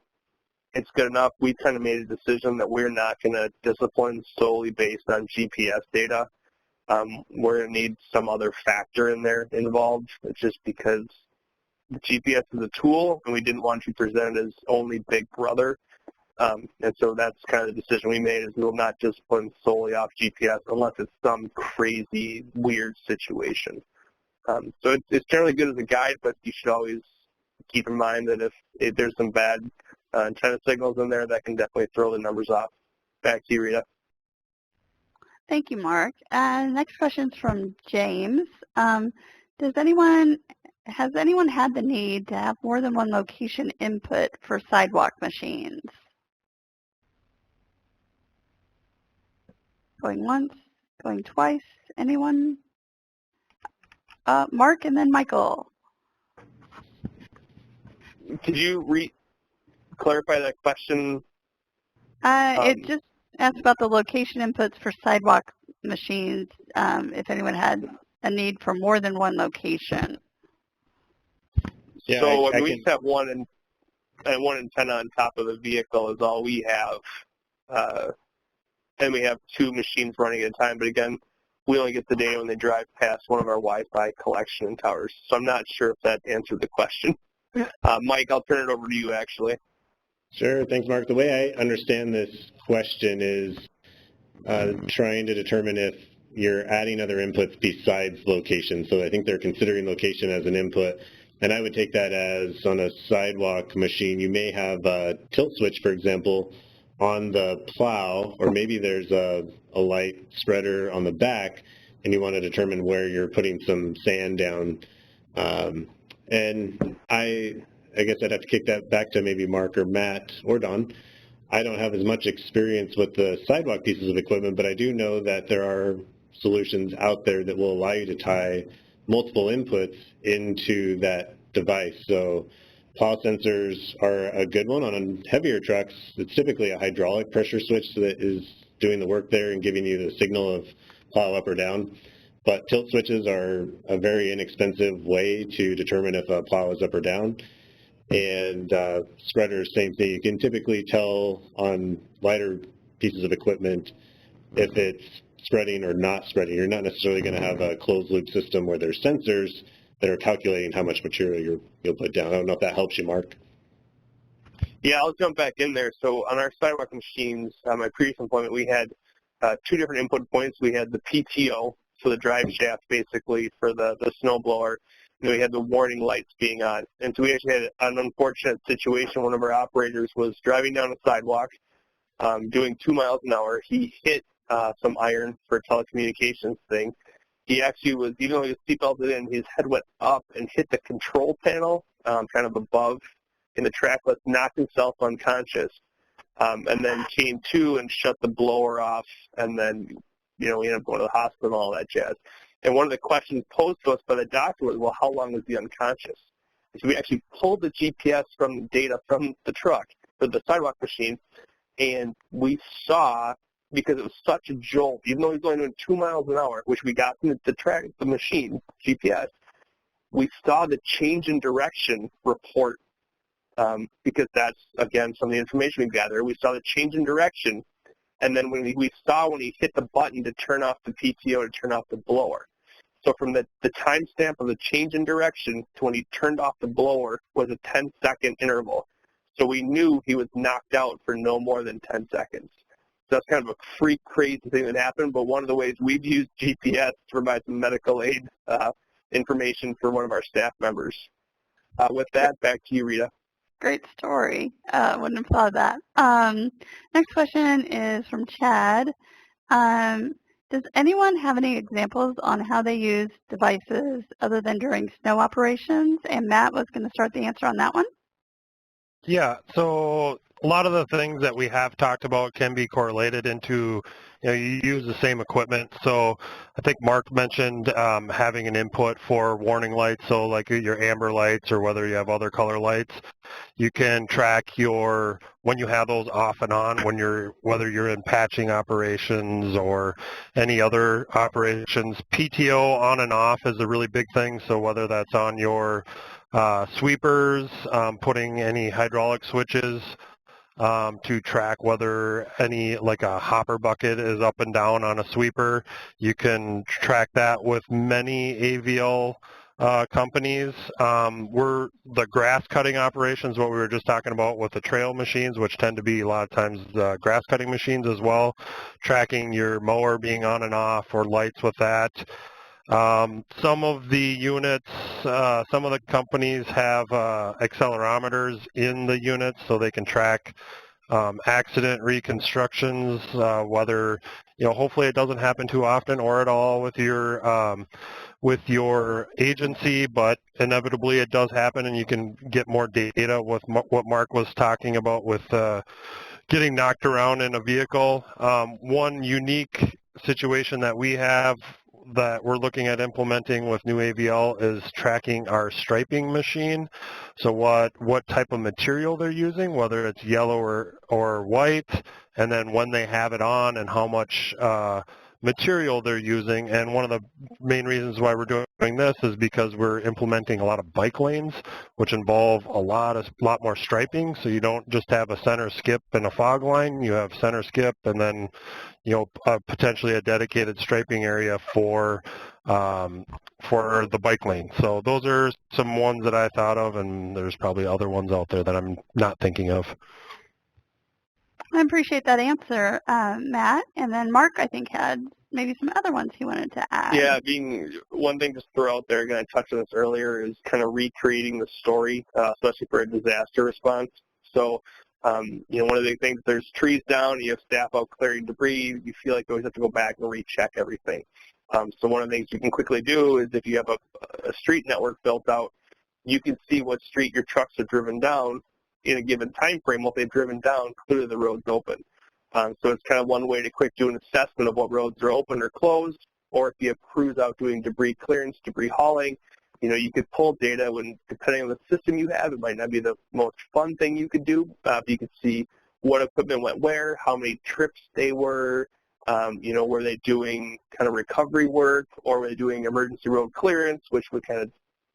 It's good enough. We kind of made a decision that we're not going to discipline solely based on GPS data. We're going to need some other factor in there involved, just because the GPS is a tool, and we didn't want to present it as only Big Brother. And so that's kind of the decision we made, is we will not discipline solely off GPS unless it's some crazy, weird situation. So it's generally good as a guide, but you should always keep in mind that if there's some bad antenna signals in there, that can definitely throw the numbers off. Back to you, Rita. Thank you, Mark. Next question is from James. Has anyone had the need to have more than one location input for sidewalk machines? Going once, going twice, anyone? Mark and then Michael. Could you clarify that question? It just asked about the location inputs for sidewalk machines, if anyone had a need for more than one location. Yeah, so we just have one antenna on top of the vehicle is all we have. And we have two machines running at a time. But again, we only get the data when they drive past one of our Wi-Fi collection towers. So I'm not sure if that answered the question. Mike, I'll turn it over to you, actually. Sure. Thanks, Mark. The way I understand this question is trying to determine if you're adding other inputs besides location. So I think they're considering location as an input. And I would take that as on a sidewalk machine, you may have a tilt switch, for example, on the plow, or maybe there's a light spreader on the back, and you want to determine where you're putting some sand down. And I guess I'd have to kick that back to maybe Mark or Matt or Don. I don't have as much experience with the sidewalk pieces of equipment, but I do know that there are solutions out there that will allow you to tie multiple inputs into that device. So plow sensors are a good one. On heavier trucks, it's typically a hydraulic pressure switch that is doing the work there and giving you the signal of plow up or down. But tilt switches are a very inexpensive way to determine if a plow is up or down. And spreaders, same thing. You can typically tell on lighter pieces of equipment if it's spreading or not spreading. You're not necessarily going to have a closed loop system where there's sensors that are calculating how much material you'll put down. I don't know if that helps you, Mark. Yeah, I'll jump back in there. So on our sidewalk machines, my previous employment, we had two different input points. We had the PTO, so the drive shaft basically for the snowblower. And we had the warning lights being on. And so we actually had an unfortunate situation. One of our operators was driving down a sidewalk, doing 2 miles an hour. He hit some iron for a telecommunications thing. He actually was, even though he was seatbelted in, his head went up and hit the control panel kind of above in the trackless, knocked himself unconscious, and then came to and shut the blower off, and then, we ended up going to the hospital and all that jazz. And one of the questions posed to us by the doctor was, well, how long was he unconscious? And so we actually pulled the GPS from the data from the truck, for the sidewalk machine, and we saw, because it was such a jolt, even though he was only doing 2 miles an hour, which we got from the machine, GPS, we saw the change in direction report, because that's, again, some of the information we gathered. We saw the change in direction, and then when we saw when he hit the button to turn off the PTO to turn off the blower. So from the timestamp of the change in direction to when he turned off the blower was a 10-second interval. So we knew he was knocked out for no more than 10 seconds. So that's kind of a freak, crazy thing that happened, but one of the ways we've used GPS to provide some medical aid information for one of our staff members. With that, back to you, Rita. Great story. Wouldn't have thought of that. Next question is from Chad. Does anyone have any examples on how they use devices other than during snow operations? And Matt was going to start the answer on that one. Yeah, so a lot of the things that we have talked about can be correlated into, you use the same equipment. So I think Mark mentioned having an input for warning lights, so like your amber lights or whether you have other color lights. You can track when you have those off and on, whether you're in patching operations or any other operations. PTO on and off is a really big thing, so whether that's on your sweepers, putting any hydraulic switches to track whether like a hopper bucket is up and down on a sweeper. You can track that with many AVL companies. The grass cutting operations, what we were just talking about with the trail machines, which tend to be a lot of times grass cutting machines as well, tracking your mower being on and off or lights with that. Some of the units, some of the companies have accelerometers in the units so they can track accident reconstructions, whether, hopefully it doesn't happen too often or at all with your agency, but inevitably it does happen, and you can get more data with what Mark was talking about with getting knocked around in a vehicle. One unique situation that we have that we're looking at implementing with new AVL is tracking our striping machine. So what type of material they're using, whether it's yellow or white, and then when they have it on and how much material they're using. And one of the main reasons why we're doing this is because we're implementing a lot of bike lanes, which involve a lot more striping. So you don't just have a center skip and a fog line. You have center skip and then, potentially a dedicated striping area for the bike lane. So those are some ones that I thought of, and there's probably other ones out there that I'm not thinking of. I appreciate that answer, Matt. And then Mark, I think, had maybe some other ones he wanted to add. Yeah, one thing to throw out there, again, I touched on this earlier, is kind of recreating the story, especially for a disaster response. So, one of the things, there's trees down, you have staff out clearing debris, you feel like you always have to go back and recheck everything. So one of the things you can quickly do is if you have a street network built out, you can see what street your trucks are driven down in a given time frame. What they've driven down, clearly the road's open. So it's kind of one way to quick do an assessment of what roads are open or closed, or if you have crews out doing debris clearance, debris hauling, you could pull data when, depending on the system you have, it might not be the most fun thing you could do, but you could see what equipment went where, how many trips they were, were they doing kind of recovery work, or were they doing emergency road clearance, which would kind of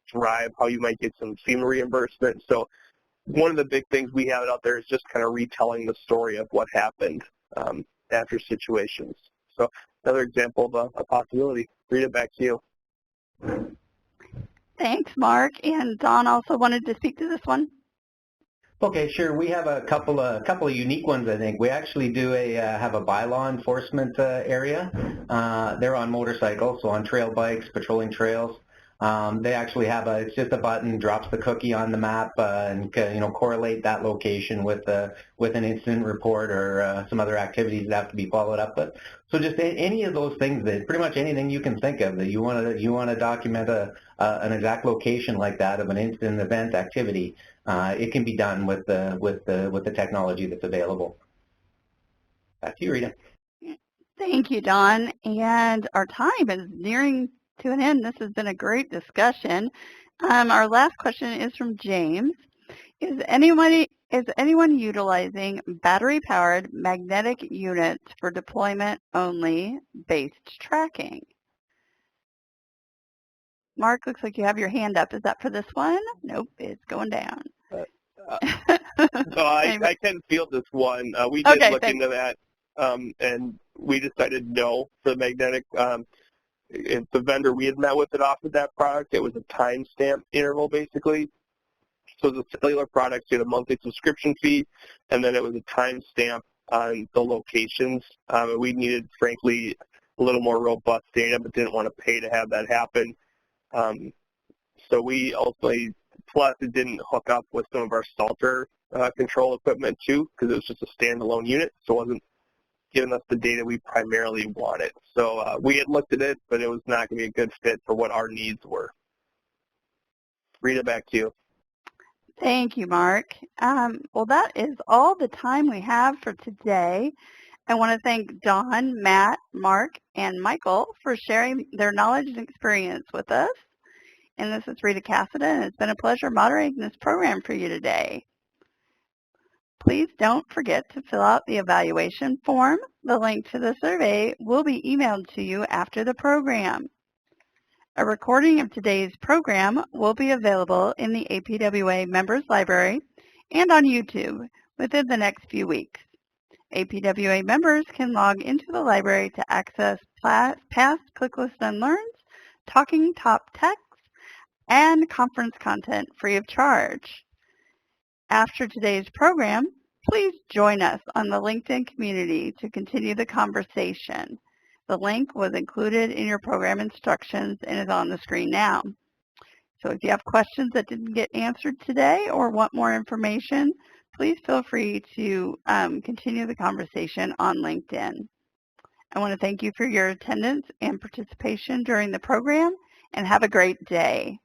drive how you might get some FEMA reimbursement. So one of the big things we have out there is just kind of retelling the story of what happened after situations. So another example of a possibility. Rita, back to you. Thanks, Mark. And Don also wanted to speak to this one. Okay, sure. We have a couple of unique ones, I think. We actually do have a bylaw enforcement area. They're on motorcycles, so on trail bikes, patrolling trails. They actually have it's just a button, drops the cookie on the map, and correlate that location with an incident report or some other activities that have to be followed up with. So just any of those things, that pretty much anything you can think of that you want to document an exact location like that of an incident event activity, it can be done with the technology that's available. Back to you, Rita. Thank you, Don. And our time is nearing to an end. This has been a great discussion. Our last question is from James. Is anyone utilizing battery-powered magnetic units for deployment-only based tracking? Mark, looks like you have your hand up. Is that for this one? Nope, it's going down. So I can field this one. We did look into that, and we decided no for the magnetic. If the vendor we had met with that offered that product, it was a timestamp interval, basically. So it was a cellular product, so you had a monthly subscription fee, and then it was a timestamp on the locations. We needed, frankly, a little more robust data, but didn't want to pay to have that happen. So we ultimately, plus it didn't hook up with some of our Salter control equipment too, because it was just a standalone unit, so it wasn't given us the data we primarily wanted. So we had looked at it, but it was not going to be a good fit for what our needs were. Rita, back to you. Thank you, Mark. Well, that is all the time we have for today. I want to thank Dawn, Matt, Mark, and Michael for sharing their knowledge and experience with us. And this is Rita Quezada, and it's been a pleasure moderating this program for you today. Please don't forget to fill out the evaluation form. The link to the survey will be emailed to you after the program. A recording of today's program will be available in the APWA Members Library and on YouTube within the next few weeks. APWA members can log into the library to access past Click List and Learns, Talking Top Text, and conference content free of charge. After today's program, please join us on the LinkedIn community to continue the conversation. The link was included in your program instructions and is on the screen now. So if you have questions that didn't get answered today or want more information, please feel free to continue the conversation on LinkedIn. I want to thank you for your attendance and participation during the program, and have a great day.